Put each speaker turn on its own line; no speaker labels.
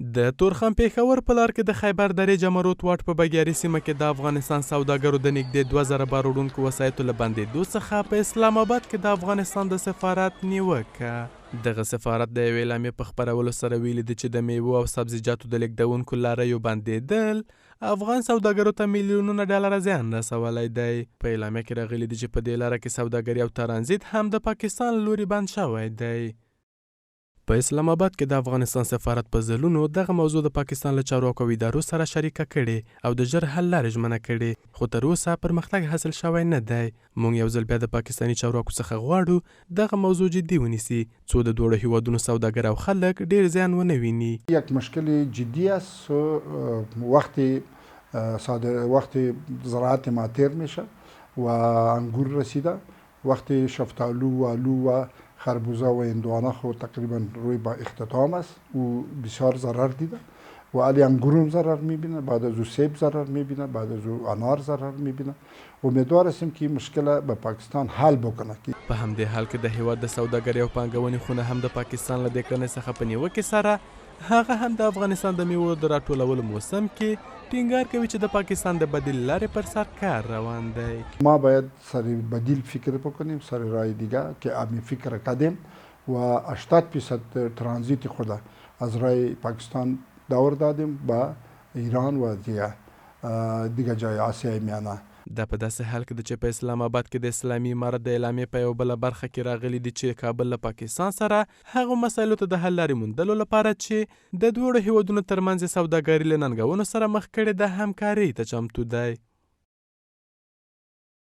د تورخم پېښور په لار کې د خیبر درې جمرود واټ په بګیاري سیمه کې د افغانستان سوداګرو د نږدې 2000 بار وړونکو وسایطو له بندېدو څخه په اسلام آباد کې د افغانستان د سفارت نیوکه. دغه سفارت د یوې اعلامیې په خپرولو سره ویلي دي چې د میوو او سبزیجاتو د لیږدونکو لاریو بندېدل افغان سوداګرو ته میلیونونه ډالره زیان رسولی دی. په اعلامیه کې راغلي دي چې په دې لاره کې سوداګري او ترانزیت هم د پاکستان له لوري بند شوی دی. په اسلام آباد کې د افغانستان سفارت په ځلونو دغه موضوع د پاکستان له چارواکو او ادارو سره شریکه کړې او د ژر حل لارې ژمنه کړې، خو تر اوسه پرمختګ حاصل شوی نه دی. موږ یو ځل بیا د پاکستاني چارواکو څخه غواړو دغه موضوع جدي ونیسي څو د دواړو هیوادونو سوداګر او خلک ډیر زیان ونه ویني.
یک مشکل جدی است وقتی زراعت ما تیر میشه و انگور رسیده، وقتی شفتالو و آلو و خربوزه و هندوانه خود تقریبا روی با اختتام است و بسیار ضرر دیده و علی انگورم ضرر میبینه، بعد از او سیب ضرر میبینه، بعد از او انار ضرر میبینه. امیدوار هستیم که این مشکل به پاکستان حل بکنه.
په همدې حال کې د هیواد د سوداګرۍ او پانګونې خونه هم د پاکستان له دې کړنې څخه په نیوکې سره هغه هم د افغانستان د میوو د راټولولو موسم کې ټینګار کوي چې د پاکستان د بدیل لارې پر سر کار روان دی.
ما باید سر بدیل فکر بکنیم، سر راه دیگه که همین فکر کردیم و 80% ترانزیت خود از راه پاکستان دور دادیم به ایران و دیگه جای آسیای میانه.
دا په داسې حال کې ده چې په اسلام آباد کې د اسلامي امارت د اعلامیې په یو بله برخه کې راغلي دي چې کابل له پاکستان سره هغو مسایلو ته د حل لارې موندلو لپاره چې د دواړو هیوادونو ترمنځ سوداګري له ننګونو سره مخ کړې ده همکارۍ ته چمتو دی.